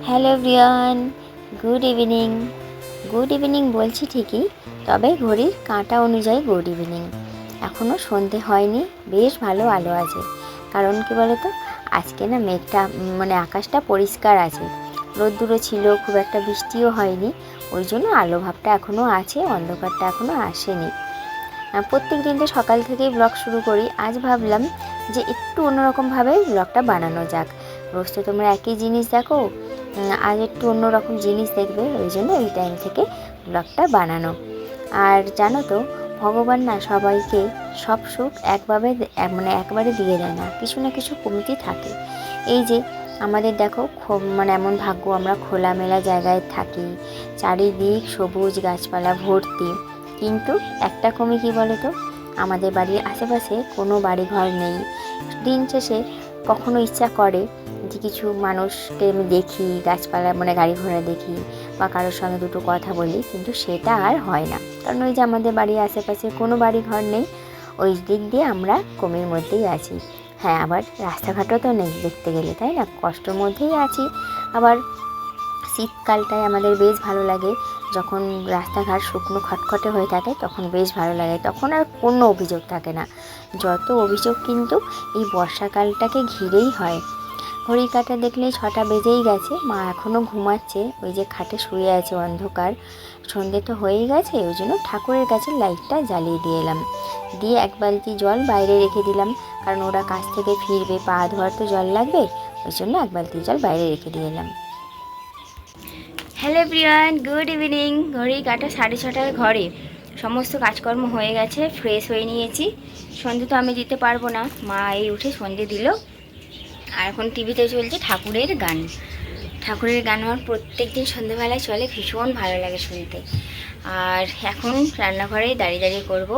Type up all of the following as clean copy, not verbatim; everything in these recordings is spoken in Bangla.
হ্যালো এভরিওয়ান, গুড ইভিনিং বলছি ঠিকই, তবে ঘড়ির কাঁটা অনুযায়ী গুড ইভিনিং। এখনও সন্ধে হয়নি, বেশ ভালো আলো আছে। কারণ কি বলো তো, আজকে না মেঘটা আকাশটা পরিষ্কার আছে, রোদ্দুরও ছিল, খুব একটা বৃষ্টিও হয়নি, ওই জন্য আলো ভাবটা এখনও আছে, অন্ধকারটা এখনও আসেনি। প্রত্যেক দিন তো সকাল থেকেই ব্লগ শুরু করি, আজ ভাবলাম যে একটু অন্যরকমভাবে ব্লগটা বানানো যাক। রোজ তো তোমরা একই জিনিস দেখো, আজ একটু অন্যরকম জিনিস দেখবে, ওই জন্য এই টাইম থেকে ব্লগটা বানানো। আর জানো তো, ভগবান না সবাইকে সব সুখ একবারে দিয়ে দেয় না, কিছু না কিছু কমতি থাকে। এই যে আমাদের দেখো এমন ভাগ্য, আমরা খোলামেলা জায়গায় থাকি, চারিদিক সবুজ গাছপালা ভর্তি, কিন্তু একটা কমি কি বলো তো, আমাদের বাড়ির আশেপাশে কোনো বাড়ি ঘর নেই। দিন শেষে কখনো ইচ্ছা করে যে কিছু মানুষকে আমি দেখি, গাছপালা গাড়ি ঘোড়া দেখি বা কারোর সঙ্গে দুটো কথা বলি, কিন্তু সেটা আর হয় না। কারণ ওই যে আমাদের বাড়ির আশেপাশে কোনো বাড়ি ঘর নেই, ওই দিক দিয়ে আমরা কমির মধ্যেই আছি। হ্যাঁ, আবার রাস্তাঘাটও তো নেই দেখতে গেলে, তাই না, কষ্টের মধ্যেই আছি। আবার শীতকালটায় আমাদের বেশ ভালো লাগে, যখন রাস্তাঘাট শুকনো খটখটে হয়ে থাকে তখন বেশ ভালো লাগে, তখন আর কোনো অভিযোগ থাকে না। যত অভিযোগ কিন্তু এই বর্ষাকালটাকে ঘিরেই হয়। ঘড়ির কাঁটা দেখলে 6টা বেজেই গেছে, মা এখনও ঘুমাচ্ছে, ওই যে খাটে শুয়ে আছে অন্ধকার। সন্ধে তো হয়েই গেছে, ওই জন্য ঠাকুরের কাছে লাইটটা জ্বালিয়ে দিয়ে এলাম, দিয়ে এক বালতি জল বাইরে রেখে দিলাম, কারণ ওরা কাছ থেকে ফিরবে, পা ধোয়ার তো জল লাগবে, ওই জন্য এক বালতি জল বাইরে রেখে দিয়ে এলাম। Hello everyone, good evening. ঘড়ির কাঁটা 6:30 ঘরে সমস্ত কাজকর্ম হয়ে গেছে, ফ্রেশ হয়ে নিয়েছি। সন্ধে তো আমি দিতে পারবো না, মা এই উঠে সন্ধে দিল। আর এখন টিভিতে চলছে ঠাকুরের গান। ঠাকুরের গান আমার প্রত্যেক দিন সন্ধ্যেবেলায় চলে, ভীষণ ভালো লাগে শুনতে। আর এখন রান্নাঘরে দাঁড়িয়ে দাঁড়িয়ে করবো,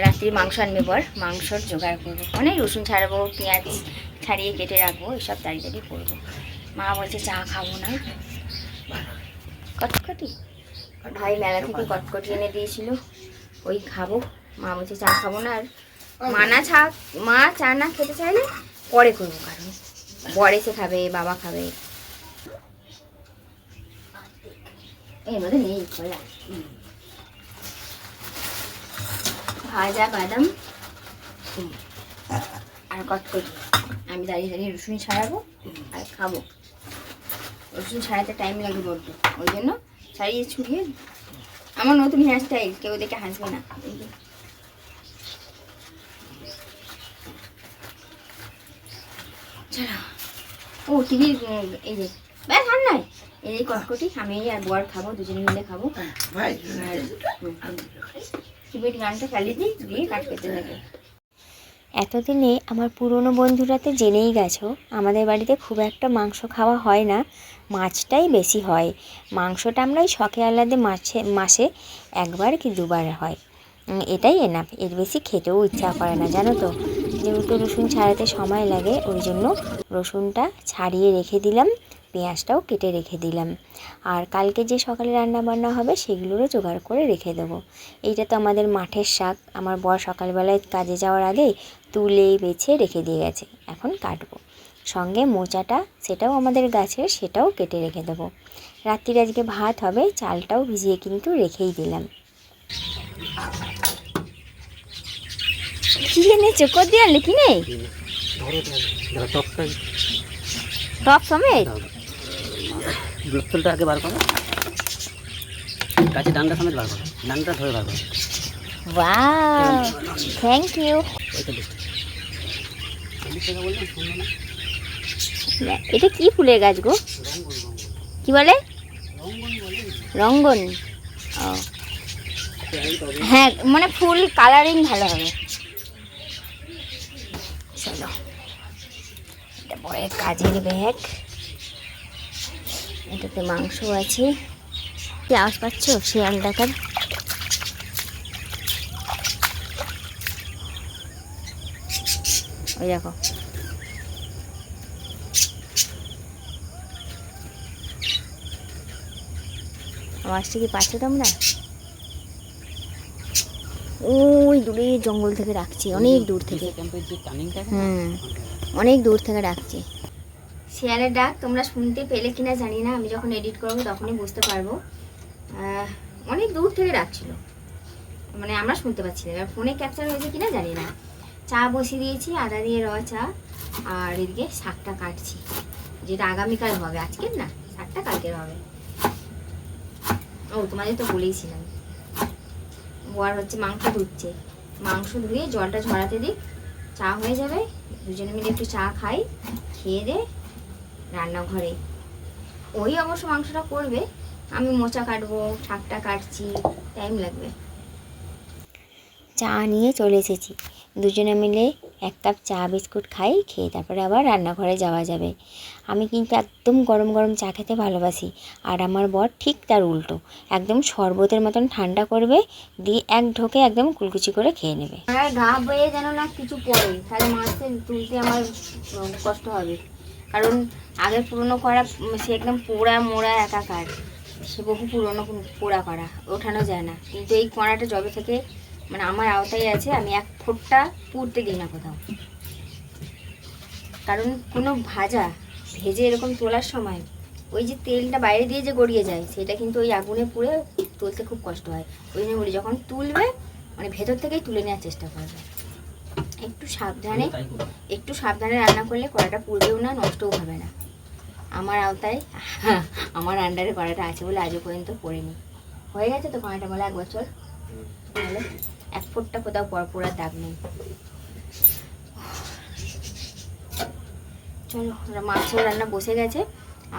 রাত্রি মাংস আনবে বর, মাংসর জোগাড় করবো, রসুন ছাড়াবো, পেঁয়াজ ছাড়িয়ে কেটে রাখবো, এসব দাঁড়িয়ে দাঁড়িয়ে করবো। মা বলছে চা খাবো না, কটকটি ভাই মেলা থেকে কটকটি এনে দিয়েছিল, ওই খাবো। মা বলছে চা খাবো না। আর মা চা না খেতে চাইলে পরে করবো, কারণ বর এসে খাবে, বাবা খাবে। এর মধ্যে নেই খোলা ভাজা বাদাম আর কটকটি। আমি দাঁড়িয়ে দাঁড়িয়ে রসুন ছাড়াবো আর খাবো। রসুন ছাড়াতে টাইম লাগে বড্ড, ওই জন্য ছাড়িয়ে ছুড়িয়ে। আমার নতুন হেয়ার স্টাইল, কেউ দেখে হাসবে না। ও টিভির এই যে ব্যাস আর নয়, এই যে কটকটি আমি আর বর খাবো, দুজনে মিলে খাবো। টিভির গানটা চালিয়ে দিই, দিয়ে কাজ করতে থাকে। এতদিনে আমার পুরনো বন্ধুরা তো জেনেই গেছো, আমাদের বাড়িতে খুব একটা মাংস খাওয়া হয় না, মাছটাই বেশি হয়। মাংসটা আমরা ওই শখে আহ্লাদে মাসে একবার কি দুবার হয়, এটাই এনাফ, এর বেশি খেতেও ইচ্ছা করে না, জানো তো। যেহেতু রসুন ছাড়াতে সময় লাগে, ওই জন্য রসুনটা ছাড়িয়ে রেখে দিলাম, পেঁয়াজটাও কেটে রেখে দিলাম। আর কালকে যে সকালে রান্না বান্না হবে সেগুলোরও জোগাড় করে রেখে দেবো। এইটা তো আমাদের মাঠের শাক, আমার বর সকালবেলায় কাজে যাওয়ার আগেই তুলে বেছে রেখে দিয়ে গেছে, এখন কাটবো। সঙ্গে মোচাটা, সেটাও আমাদের গাছের, সেটাও কেটে রেখে দেবো। রাত্রির আজকে ভাত হবে, চালটাও ভিজিয়ে কিন্তু রেখেই দিলাম। কি এনেছো? কত দিয়ে আনলে? কিনে টপ সমেত? বোতলটা আগে বার করো, গাছে ডান্ডা সমেত বার করো, ডান্ডা ধরে বার করো। Wow, thank you. এটা কি ফুলের গাছ গো? কি বলে? রঙ্গন। ও হ্যাঁ, ফুল কালারিং ভালো হবে। চলো, এটা বড় কাজের ব্যাগ, এটাতে মাংস আছে। কি আওয়াজ পাচ্ছ? শিয়াল ডাকার। ওই দেখো, আওয়াজটা কি পাচ্ছ তোমরা? ওই দূরে জঙ্গল থেকে ডাকছি, অনেক দূর থেকে। অনেক দূর থেকে ডাকছি। শেয়ালের ডাক তোমরা শুনতে পেলে কিনা জানি না, আমি যখন এডিট করবো তখনই বুঝতে পারবো। অনেক দূর থেকে ডাকছিল, মানে আমরা শুনতে পাচ্ছি না, ফোনে ক্যাপচার হয়েছে কিনা জানি না। চা বসিয়ে দিয়েছি, আদা দিয়ে র চা, আর এদিকে শাকটা কাটছি, যেটা আগামীকাল হবে, আজকের না, শাকটা কালকের হবে। ও তোমাদের তো বলেইছিলাম। বর হচ্ছে মাংস ধুচ্ছে, মাংস ধুয়ে জলটা ঝরাতে দিই, চা হয়ে যাবে, দুজনে মিলে একটু চা খাই, খেয়ে দে রান্নাঘরে। ওই অবশ্য মাংসটা করবে, আমি মোচা কাটবো, শাকটা কাটছি, টাইম লাগবে। চা নিয়ে চলে এসেছি, দুজনে মিলে 1 কাপ চা বিস্কুট খাই, খেয়ে তারপরে আবার রান্নাঘরে যাওয়া যাবে। আমি কিন্তু একদম গরম গরম চা খেতে ভালোবাসি, আর আমার বর ঠিক তার উল্টো, একদম শরবতের মতন ঠান্ডা করবে, দিয়ে এক ঢোকে একদম কুলকুচি করে খেয়ে নেবে। আর গা বয়ে যেন না কিছু পড়ে, তাহলে মাছটা তুলতে আমার কষ্ট হবে, কারণ আগে পুরনো করা সে একদম পোড়া মোড়া একাকার, সে বহু পুরনো পোড়া করা, ওঠানো যায় না। কিন্তু এই কড়াটা জবে থেকে মানে আমার আওতায় আছে, আমি 1 ফোঁটা পুড়তে দিই না কোথাও, কারণ কোনো ভেজে এরকম তোলার সময় ওই যে তেলটা বাইরে দিয়ে যে গড়িয়ে যায়, সেটা কিন্তু ওই আগুনে পুড়ে তুলতে খুব কষ্ট হয়। ওই জন্য বলি যখন তুলবে মানে ভেতর থেকেই তুলে নেওয়ার চেষ্টা করবে। একটু সাবধানে রান্না করলে কড়াটা পুড়বেও না, নষ্টও হবে না। আমার আওতায় আমার আন্ডারে কড়াটা আছে বলে আজও পর্যন্ত পড়েনি। হয়ে গেছে তো কড়াটা বলে 1 বছর, তাহলে 1 ফোঁটা কোথাও পোড়ার দাগ নেই। চলো, মাছের রান্না বসে গেছে,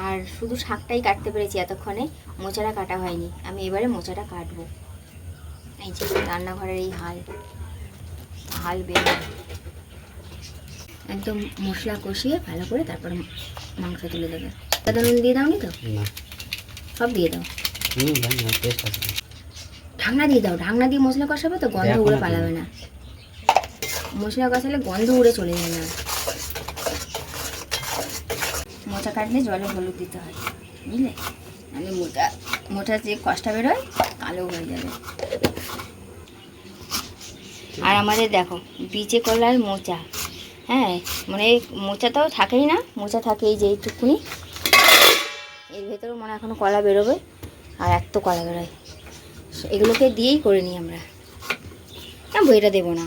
আর শুধু শাকটাই কাটতে পেরেছি এতক্ষণে, মোচাটা কাটা হয়নি। আমি এবারে মোচাটা কাটবো। এই যে রান্নাঘরের এই হাল বের একদম মশলা কষিয়ে ভালো করে তারপর মাংস তুলে দেবে। দাদা নুন দিয়ে দাও নি তো? না, সব দিয়ে দাও। টেস্ট আছে। ঢাকনা দিয়ে দাও, ঢাকনা দিয়ে মশলা কষাবে তো গন্ধ উড়ে পালাবে না। মশলা কষালে গন্ধ উড়ে চলে যাবে না। মোচা কাটলে জলে হলুদ দিতে হয়, বুঝলে, নাহলে মোটা যে কষ্টা বেরোয় কালো হয়ে যাবে। আর আমাদের দেখো বিচে কলার মোচা, হ্যাঁ, মানে মোচাটাও থাকেই না, মোচা থাকে এই যে এইটুকুনি, এর ভেতরেও মনে এখনো কলা বেরোবে, আর এত কলা বেরোয়, এগুলোকে দিয়েই করে নিই আমরা। না বইটা দেবো না,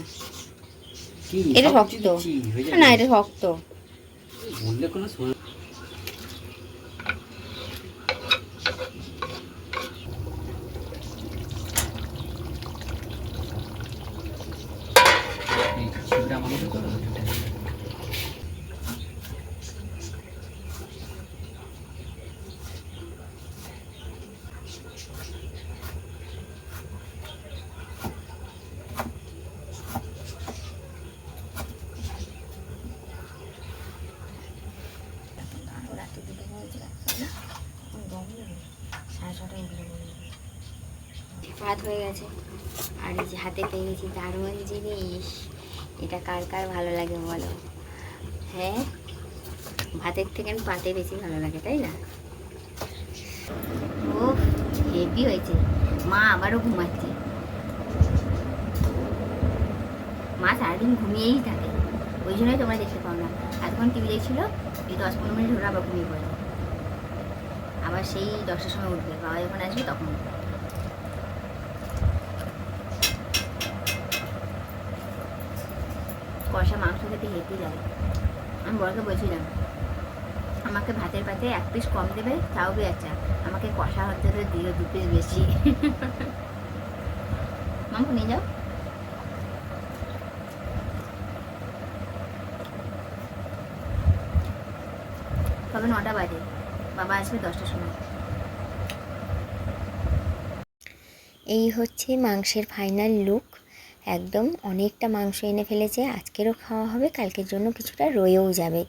এটা শক্ত না, এটা শক্ত। বললে কোনো ভাত হয়ে গেছে, আর এই যে হাতে পেয়ে গেছি দারুণ জিনিস। এটা কার কার ভালো লাগে বলো? হ্যাঁ, ভাতের থেকে পাতে বেশি ভালো লাগে, তাই না? ও হেভি হয়েছে। মা আবারও ঘুমাচ্ছে, মা সারাদিন ঘুমিয়েই থাকে, ওই জন্যই তোমরা দেখতে পাও না। এতক্ষণ টিভি দেখছিল, এই 10-15 মিনিট ধরে আবার ঘুমিয়ে পড়ে, আবার সেই 10টার সময় উঠবে, বাবা যখন আসবে তখন। কষা মাংস খেতে হেঁটে যাবে। আমি বড়কে বলছিলাম আমাকে ভাতের পাতে 1 পিস কম দেবে, তাও বি আচ্ছা, আমাকে কষা হতে দিও 2 পিস বেশি। মাংস নিয়ে যাও। তবে 9টা বাজে, বাবা আসবে 10টার সময়। এই হচ্ছে মাংসের ফাইনাল লুক। একদম অনেকটা মাংস এনে ফেলেছে, আজকেরও খাওয়া হবে, কালকের জন্য কিছুটা রয়েও যাবে।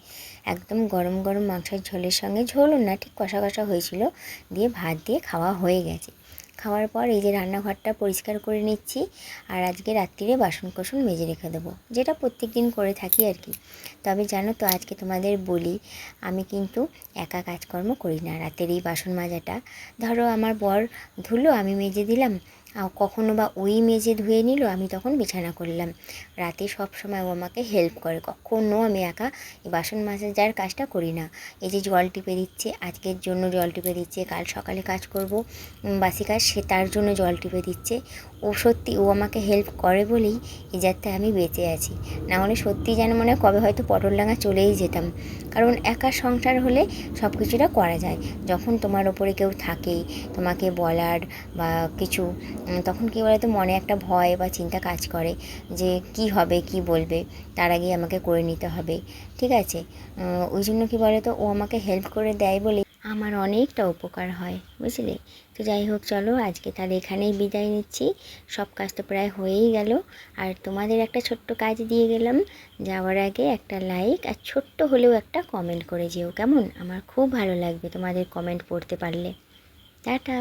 একদম গরম গরম মাংসের ঝোলের সঙ্গে, ঝোলও না ঠিক কষা কষা হয়েছিল, দিয়ে ভাত দিয়ে খাওয়া হয়ে গেছে। খাওয়ার পর এই যে রান্নাঘরটা পরিষ্কার করে নিচ্ছি, আর আজকে রাত্রিরে বাসন কোসন মেজে রেখে দেবো, যেটা প্রত্যেক দিন করে থাকি আর কি। তবে জানো তো, আজকে তোমাদের বলি, আমি কিন্তু একা কাজকর্ম করি না। রাতের এই বাসন মাজাটা ধরো আমার বর ধুলো, আমি মেজে দিলাম, আর কখনো বা ওই মেজে ধুয়ে নিল, আমি তখন বিছানা করলাম। রাতে সব সময় ও আমাকে হেল্প করে, কখনো আমি একা এই বাসন মাজার কাজটা করি না। এই যে জল টিপে দিচ্ছে, আজকের জন্য জল টিপে দিচ্ছে, কাল সকালে কাজ করব বাসি কাজ, সে তার জন্য জল টিপে দিচ্ছে। ও সত্যি ও আমাকে হেল্প করে বলেই এই যাত্রায় আমি বেঁচে আছি। না হলে সত্যি যেন মনে হয় কবে হয়তো পটলডাঙা চলেই যেতাম। কারণ একা সংসার হলে সব কিছুটা করা যায়। যখন তোমার ওপরে কেউ থাকে তোমাকে বলার বা কিছু, তখন কী বলে তো মনে একটা ভয় বা চিন্তা কাজ করে যে কি হবে কি বলবে, তার আগেই আমাকে করে নিতে হবে, ঠিক আছে। ওই জন্য কী বলে তো ও আমাকে হেল্প করে দেয় বলে আমার অনেকটা উপকার হয়, বুঝলে। তো যাই হোক, চলো আজকে তাহলে এখানেই বিদায় নিচ্ছি। সব কাজ তো প্রায় হয়েই গেল, আর তোমাদের একটা ছোট্ট কাজ দিয়ে গেলাম। যাওয়ার আগে একটা লাইক আর ছোট্ট হলেও একটা কমেন্ট করে যেও, কেমন? আমার খুব ভালো লাগবে তোমাদের কমেন্ট পড়তে পারলে। টাটা।